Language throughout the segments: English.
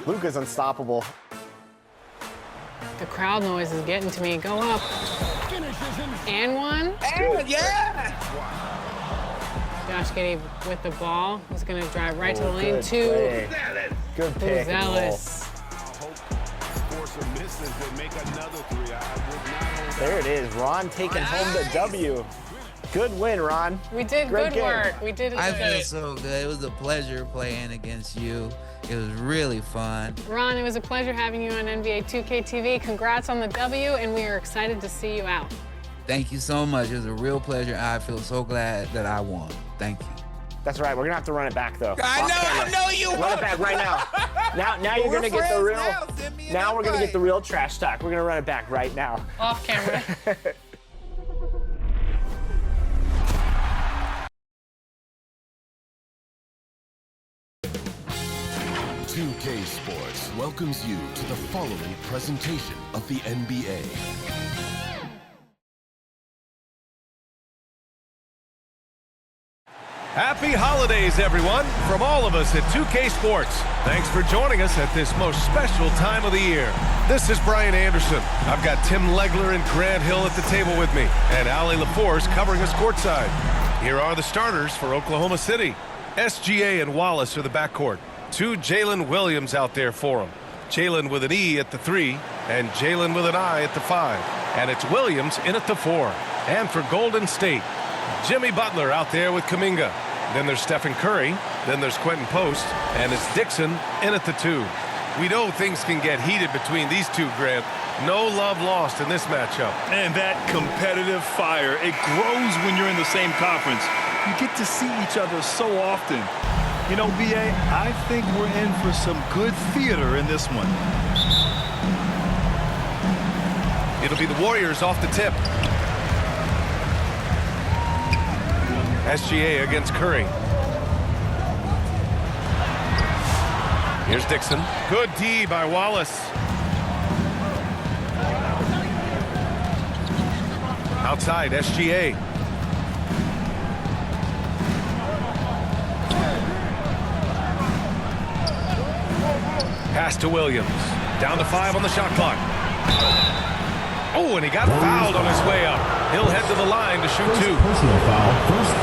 Luka's unstoppable. The crowd noise is getting to me. Go up. And one. And yeah! Josh Giddey with the ball. He's going to drive right to the lane. Good Two. play. Good pick. Zealous. There it is. Ron taking home the W. Good win, Ron. We did Great good game. work. We did it I good. feel so good. It was a pleasure playing against you. It was really fun. Ron, it was a pleasure having you on NBA 2K TV. Congrats on the W, and we are excited to see you out. Thank you so much. It was a real pleasure. I feel so glad that I won. Thank you. That's right. We're gonna have to run it back though. I know you Run it back right now. Now you're gonna get the real. Now we're gonna get the real trash talk. We're gonna run it back right now. Off camera. 2K Sports welcomes you to the following presentation of the NBA. Happy holidays, everyone, from all of us at 2K Sports. Thanks for joining us at this most special time of the year. This is Brian Anderson. I've got Tim Legler and Grant Hill at the table with me, and Allie LaForce covering us courtside. Here are the starters for Oklahoma City. SGA and Wallace are the backcourt. Two Jalen Williams out there for them. Jalen with an E at the 3, and Jalen with an I at the 5. And it's Williams in at the 4. And for Golden State, Jimmy Butler out there with Kuminga. Then there's Stephen Curry. Then there's Quentin Post. And it's Dixon in at the 2. We know things can get heated between these two, Grant. No love lost in this matchup. And that competitive fire, it grows when you're in the same conference. You get to see each other so often. You know, B.A., I think we're in for some good theater in this one. It'll be the Warriors off the tip. SGA against Curry. Here's Dixon. Good D by Wallace. Outside, SGA. Pass to Williams. Down to 5 on the shot clock. Oh, and he got fouled on his way up. He'll head to the line to shoot 2.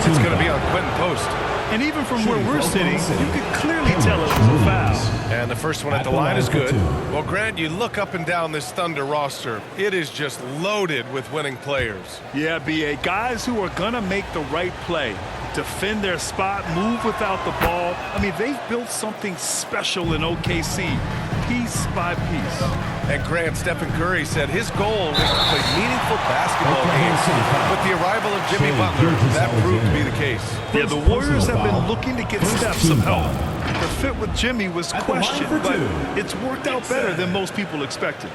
It's going to be on Quentin Post. And even from where we're sitting, you can clearly tell it was a foul. And the first one at the line is good. Well, Grant, you look up and down this Thunder roster. It is just loaded with winning players. Yeah, B.A., guys who are going to make the right play, defend their spot, move without the ball. I mean, they've built something special in OKC, piece by piece. And Grant, Stephen Curry said his goal was to play meaningful basketball games. With the arrival of Jimmy Butler, that proved to be the case. Yeah, the Warriors have been looking to get Steph some help. The fit with Jimmy was questioned, but it's worked out better than most people expected.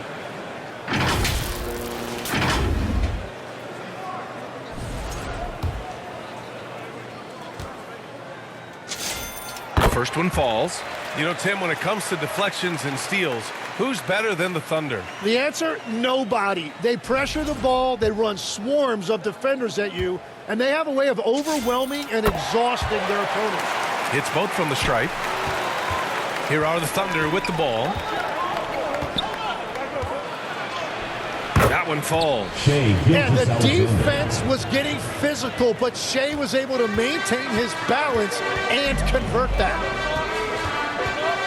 First one falls. You know, Tim, when it comes to deflections and steals, who's better than the Thunder? The answer, nobody. They pressure the ball, they run swarms of defenders at you, and they have a way of overwhelming and exhausting their opponents. It's both from the stripe. Here are the Thunder with the ball. That one falls. And the defense was getting physical, but Shea was able to maintain his balance and convert that.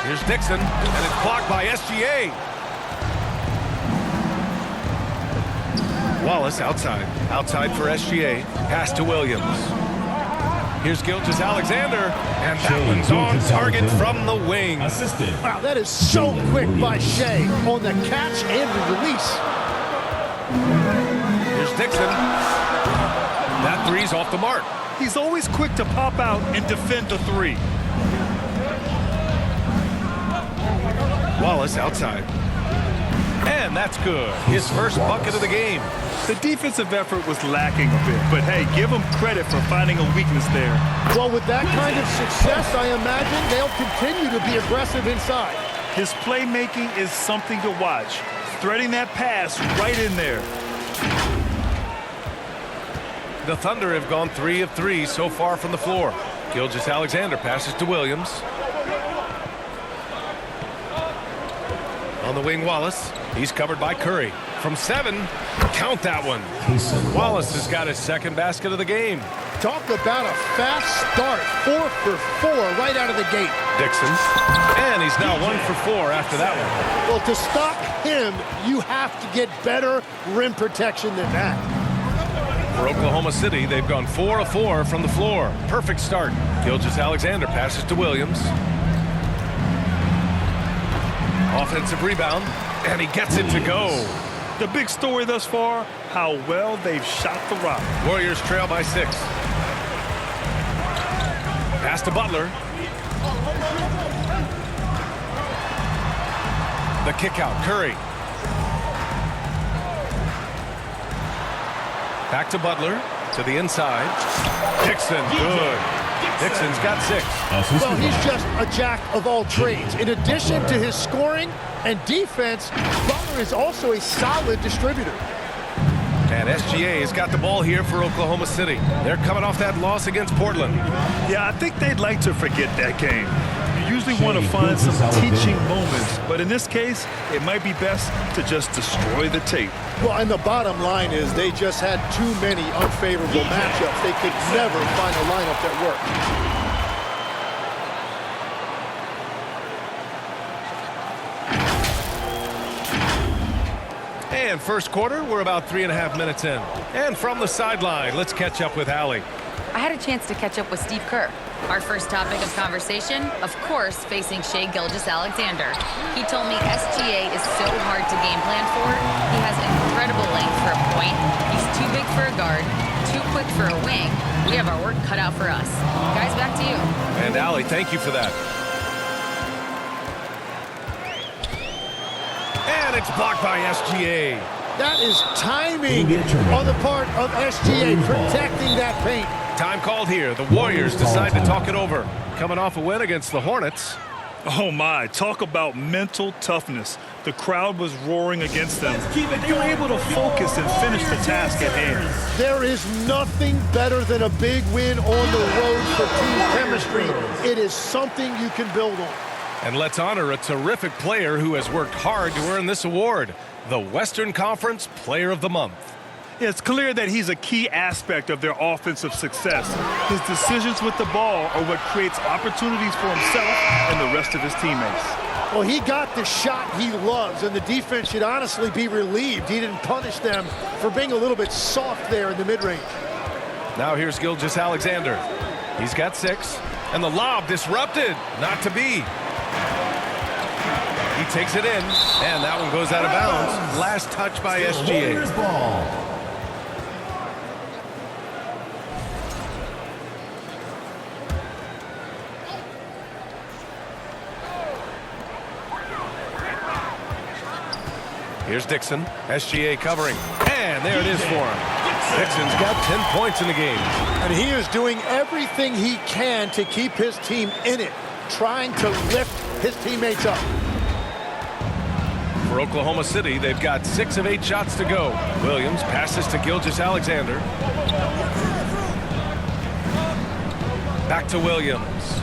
Here's Dixon, and it's blocked by SGA. Wallace outside. Outside for SGA. Pass to Williams. Here's Gilgeous-Alexander, and that one's on target from the wing. Wow, that is so quick by Shea on the catch and the release. Here's Dixon. That three's off the mark. He's always quick to pop out and defend the 3. Wallace outside. And that's good. His first bucket of the game. The defensive effort was lacking a bit, but hey, give him credit for finding a weakness there. Well, with that kind of success, I imagine they'll continue to be aggressive inside. His playmaking is something to watch. Threading that pass right in there. The Thunder have gone 3 of 3 so far from the floor. Gilgeous-Alexander passes to Williams. On the wing, Wallace. He's covered by Curry. From 7, count that one. Wallace has got his second basket of the game. Talk about a fast start. 4 for 4 right out of the gate. Dixon. And he's now 1 for 4 after that one. Well, to stop him, you have to get better rim protection than that. For Oklahoma City, they've gone 4 of 4 from the floor. Perfect start. Gilgeous-Alexander passes to Williams. Offensive rebound, and he gets it to go. The big story thus far, how well they've shot the rock. Warriors trail by 6. Pass to Butler. The kick out, Curry. Back to Butler, to the inside. Dixon, good. Dixon's got 6. Well, he's just a jack of all trades. In addition to his scoring and defense, Butler is also a solid distributor. And SGA has got the ball here for Oklahoma City. They're coming off that loss against Portland. Yeah, I think they'd like to forget that game. You usually want to find some teaching moments, but in this case, it might be best to just destroy the tape. Well, and the bottom line is they just had too many unfavorable matchups. They could never find a lineup that worked. And first quarter, we're about 3.5 minutes in. And from the sideline, let's catch up with Allie. I had a chance to catch up with Steve Kerr. Our first topic of conversation, of course, facing Shai Gilgeous-Alexander. He told me SGA is so hard to game plan for. He has incredible length for a point. He's too big for a guard, too quick for a wing. We have our work cut out for us. Guys, back to you. And Allie, thank you for that. And it's blocked by SGA. That is timing on the part of SGA, protecting that paint. Time called here. The Warriors decide to talk it over. Coming off a win against the Hornets. Oh my, talk about mental toughness. The crowd was roaring against them. They were able to focus and finish the task at hand. There is nothing better than a big win on the road for team chemistry. It is something you can build on. And let's honor a terrific player who has worked hard to earn this award, the Western Conference Player of the Month. It's clear that he's a key aspect of their offensive success. His decisions with the ball are what creates opportunities for himself and the rest of his teammates. Well, he got the shot he loves, and the defense should honestly be relieved he didn't punish them for being a little bit soft there in the mid-range. Now here's Gilgeous-Alexander. He's got 6, and the lob disrupted. Not to be. He takes it in, and that one goes out of bounds. Last touch by SGA. Here's Dixon. SGA covering. And there it is for him. Dixon's got 10 points in the game. And he is doing everything he can to keep his team in it, trying to lift his teammates up. For Oklahoma City, they've got 6 of 8 shots to go. Williams passes to Gilgeous-Alexander. Back to Williams.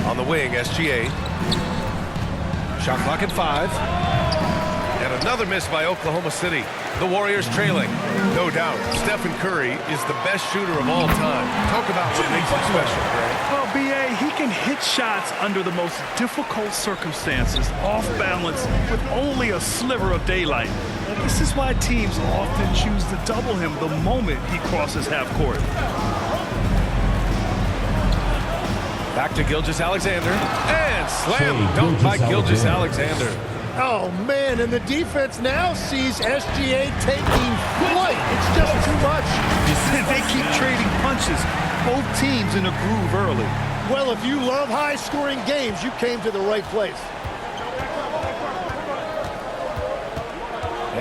On the wing, SGA. Shot clock at 5. And another miss by Oklahoma City. The Warriors trailing. No doubt, Stephen Curry is the best shooter of all time. Talk about what makes him special, Greg. Well, B.A., he can hit shots under the most difficult circumstances, off balance, with only a sliver of daylight. And this is why teams often choose to double him the moment he crosses half court. Back to Gilgeous-Alexander. And slam dunk by Gilgeous-Alexander. Oh, man, and the defense now sees SGA taking flight. It's just too much. They keep trading punches. Both teams in a groove early. Well, if you love high-scoring games, you came to the right place.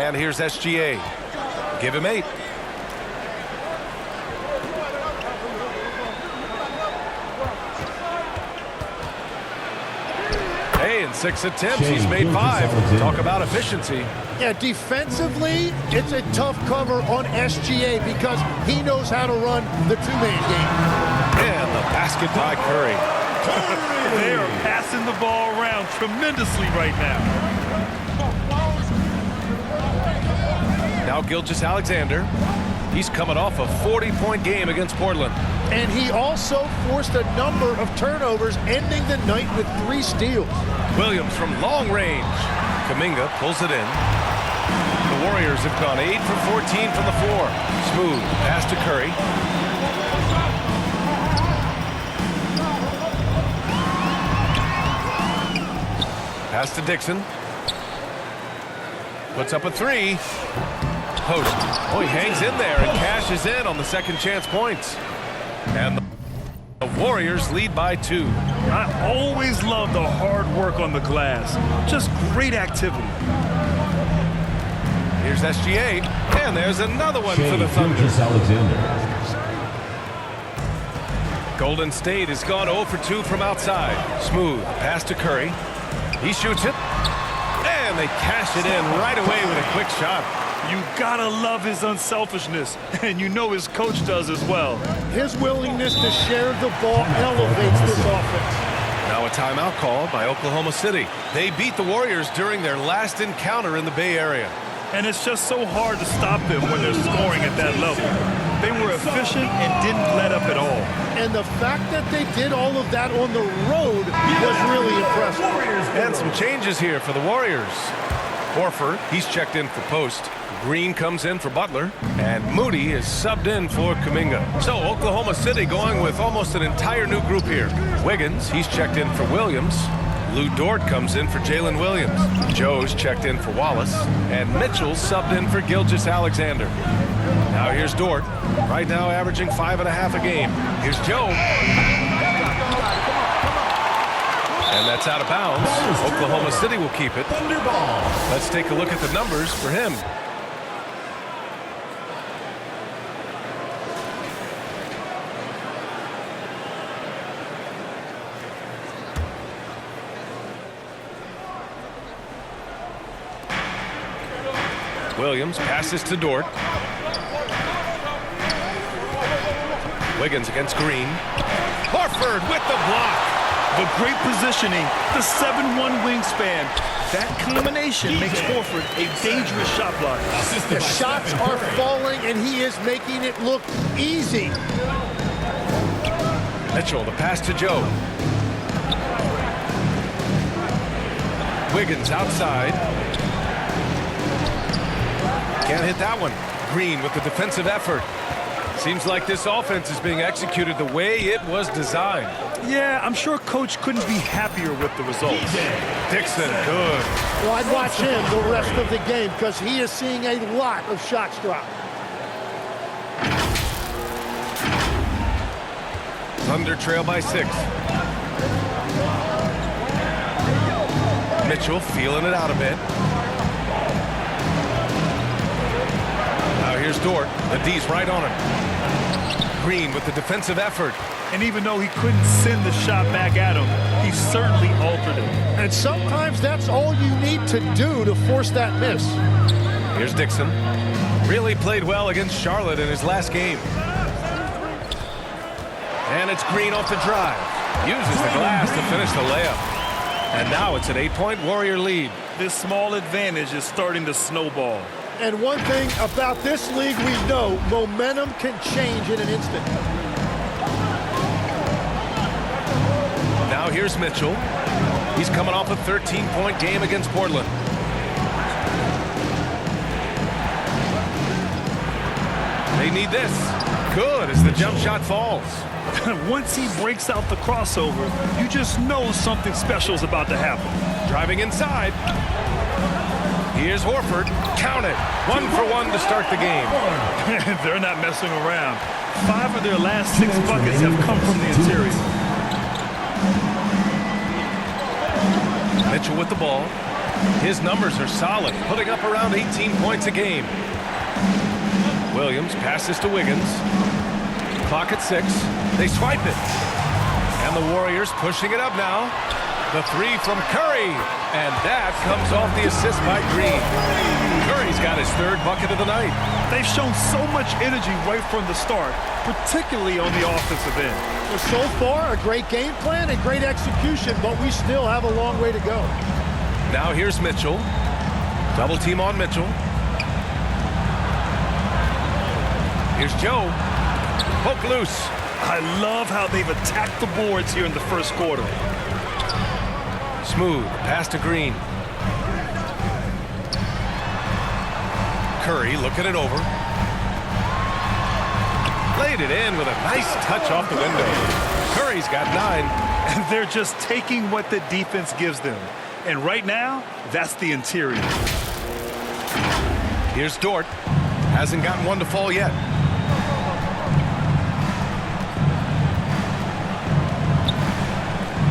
And here's SGA. Give him 8. Hey, in 6 attempts, he's made 5. Talk about efficiency. Yeah, defensively, it's a tough cover on SGA because he knows how to run the two-man game. And the basket by Curry. They are passing the ball around tremendously right now. Now Gilgeous Alexander. He's coming off a 40-point game against Portland. And he also forced a number of turnovers, ending the night with 3 steals. Williams from long range. Kuminga pulls it in. The Warriors have gone 8 for 14 from the floor. Smooth pass to Curry. Pass to Dixon. Puts up a 3. Post. Oh, he hangs in there and cashes in on the second chance points. And the Warriors lead by 2. I always love the hard work on the glass. Just great activity. Here's SGA, and there's another one for the Thunder. Golden State has gone 0 for 2 from outside. Smooth pass to Curry. He shoots it, and they cash it in right away with a quick shot. You gotta love his unselfishness, and you know his coach does as well. His willingness to share the ball elevates this offense. Now a timeout called by Oklahoma City. They beat the Warriors during their last encounter in the Bay Area. And it's just so hard to stop them when they're scoring at that level. They were efficient and didn't let up at all. And the fact that they did all of that on the road was really impressive. And some changes here for the Warriors. Horford, he's checked in for Post. Green comes in for Butler, and Moody is subbed in for Kuminga. So Oklahoma City going with almost an entire new group here. Wiggins, he's checked in for Williams. Lou Dort comes in for Jalen Williams. Joe's checked in for Wallace, and Mitchell's subbed in for Gilgeous Alexander. Now here's Dort, right now averaging 5.5 a game. Here's Joe. And that's out of bounds. Oklahoma City will keep it. Let's take a look at the numbers for him. Williams passes to Dort. Wiggins against Green. Horford with the block. The great positioning, the 7'1" wingspan. That combination makes Horford a dangerous shot blocker. The shots are falling, and he is making it look easy. Mitchell, the pass to Joe. Wiggins outside. Can't hit that one. Green with the defensive effort. Seems like this offense is being executed the way it was designed. Yeah, I'm sure Coach couldn't be happier with the results. Dixon, good. Well, I'd watch him the rest of the game because he is seeing a lot of shots drop. Thunder trail by 6. Mitchell feeling it out a bit. Now here's Dort. The D's right on him. Green with the defensive effort. And even though he couldn't send the shot back at him, he certainly altered it. And sometimes that's all you need to do to force that miss. Here's Dixon. Really played well against Charlotte in his last game. And it's Green off the drive. Uses the glass to finish the layup. And now it's an 8-point Warrior lead. This small advantage is starting to snowball. And one thing about this league we know, momentum can change in an instant. Now here's Mitchell. He's coming off a 13-point game against Portland. They need this. Good as the jump shot falls. Once he breaks out the crossover, you just know something special is about to happen. Driving inside. Here's Horford. Count it. 1 for 1 to start the game. They're not messing around. 5 of their last 6 buckets have come from the interior. Mitchell with the ball. His numbers are solid, putting up around 18 points a game. Williams passes to Wiggins. Clock at 6. They swipe it. And the Warriors pushing it up now. The three from Curry, and that comes off the assist by Green. Curry's got his third bucket of the night. They've shown so much energy right from the start, particularly on the offensive end. Well, so far, a great game plan and great execution, but we still have a long way to go. Now here's Mitchell. Double team on Mitchell. Here's Joe. Poke loose. I love how they've attacked the boards here in the first quarter. Smooth pass to Green. Curry looking it over. Laid it in with a nice touch off the window. Curry's got 9. And they're just taking what the defense gives them. And right now, that's the interior. Here's Dort. Hasn't gotten one to fall yet.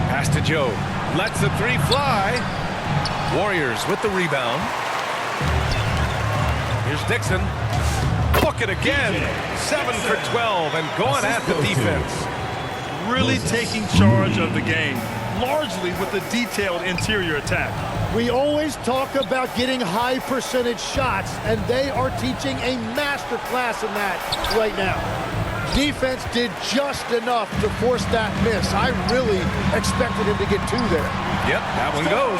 Pass to Joe. Lets the three fly. Warriors with the rebound. Here's Dixon. Book it again. 7 for 12 and going at the defense. Really taking charge of the game, largely with the detailed interior attack. We always talk about getting high percentage shots, and they are teaching a master class in that right now. Defense did just enough to force that miss. I really expected him to get 2 there. Yep, that one goes.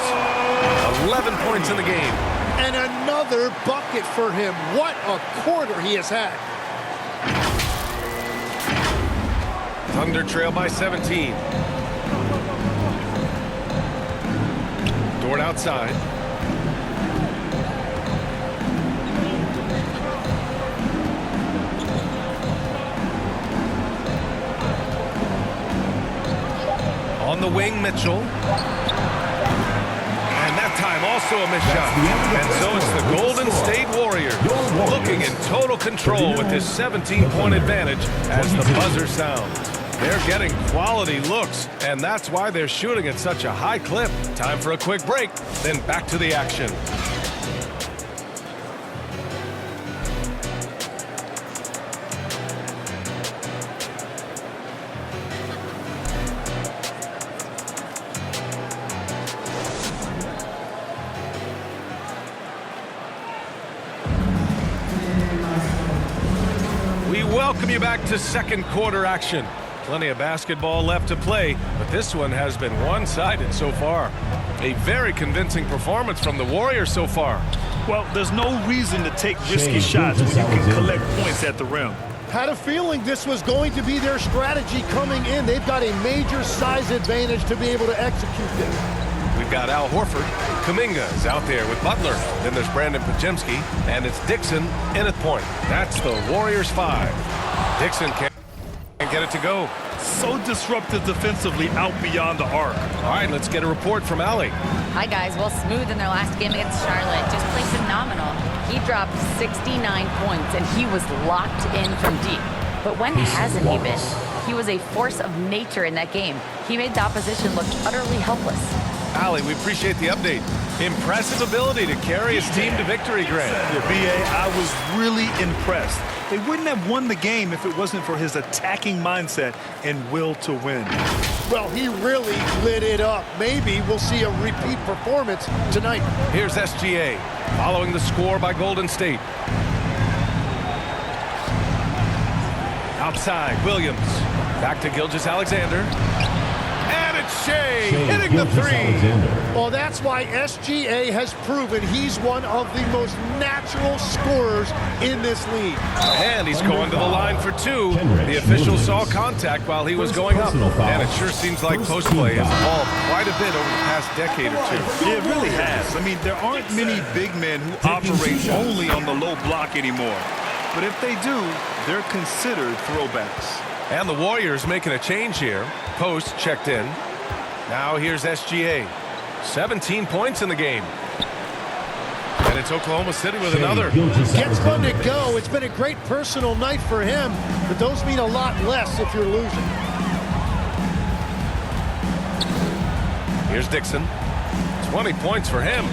11 points in the game. And another bucket for him. What a quarter he has had. Thunder trail by 17. Dort outside. On the wing, Mitchell. And that time also a missed shot. And so it's the Golden State Warriors looking in total control with this 17-point advantage as the buzzer sounds. They're getting quality looks, and that's why they're shooting at such a high clip. Time for a quick break, then back to the action. We welcome you back to second quarter action. Plenty of basketball left to play, but this one has been one-sided so far. A very convincing performance from the Warriors so far. Well, there's no reason to take risky shots when you can collect points at the rim. Had a feeling this was going to be their strategy coming in. They've got a major size advantage to be able to execute this. We've got Al Horford. Kuminga is out there with Butler. Then there's Brandon Pajemski, and it's Dixon in at point. That's the Warriors 5. Dixon can't get it to go. So disruptive defensively out beyond the arc. All right, let's get a report from Allie. Hi, guys. Well, Smooth in their last game against Charlotte just played phenomenal. He dropped 69 points, and he was locked in from deep. But when hasn't he been? He was a force of nature in that game. He made the opposition look utterly helpless. Allie, we appreciate the update. Impressive ability to carry his team to victory, Grant. Yeah, B.A., I was really impressed. They wouldn't have won the game if it wasn't for his attacking mindset and will to win. Well, he really lit it up. Maybe we'll see a repeat performance tonight. Here's SGA following the score by Golden State. Outside, Williams. Back to Gilgeous-Alexander. And it's Shea hitting the three. Well, that's why SGA has proven he's one of the most natural scorers in this league. And he's going to the line for 2. The official saw contact while he was going up. And it sure seems like post play has evolved quite a bit over the past decade or 2. It really has. I mean, there aren't many big men who operate only on the low block anymore. But if they do, they're considered throwbacks. And the Warriors making a change here. Post checked in. Now here's SGA. 17 points in the game. And it's Oklahoma City with another. Gets one to go. It's been a great personal night for him, but those mean a lot less if you're losing. Here's Dixon. 20 points for him.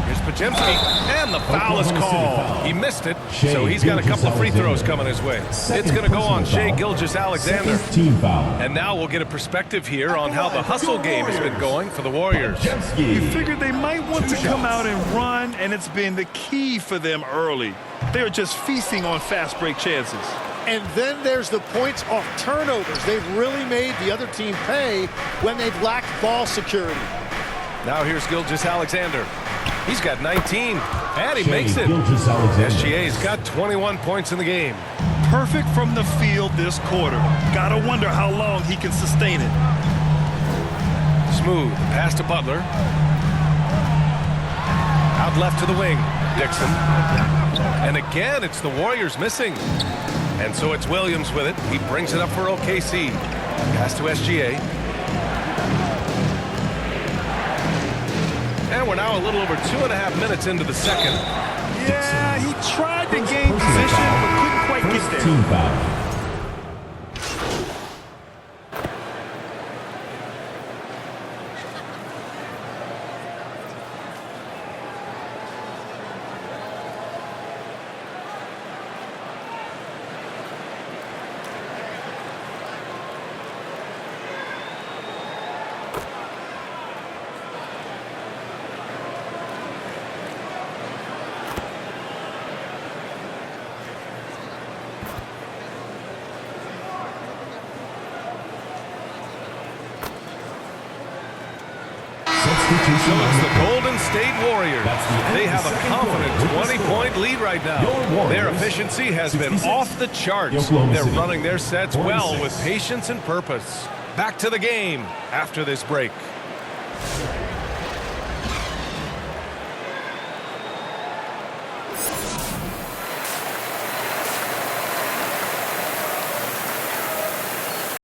Here's Pajemski. And the foul is called. He missed it, So he's got a couple of free throws coming his way. It's going to go on Shai Gilgeous-Alexander. And now we'll get a perspective here on how the hustle game has been going for the Warriors. You figured they might want to come out and run, and it's been the key for them early. They're just feasting on fast break chances. And then there's the points off turnovers. They've really made the other team pay when they've lacked ball security. Now here's Gilgeous-Alexander. He's got 19, and he makes it. SGA's got 21 points in the game. Perfect from the field this quarter. Gotta wonder how long he can sustain it. Smooth pass to Butler. Out left to the wing, Dixon. And again, it's the Warriors missing. And so it's Williams with it. He brings it up for OKC. Pass to SGA. And we're now a little over 2.5 minutes into the second. Yeah, he tried to gain position, but couldn't quite get there. Team foul. So it's the Golden State Warriors. They have a confident 20-point lead right now. Their efficiency has been off the charts. They're running their sets well with patience and purpose. Back to the game after this break.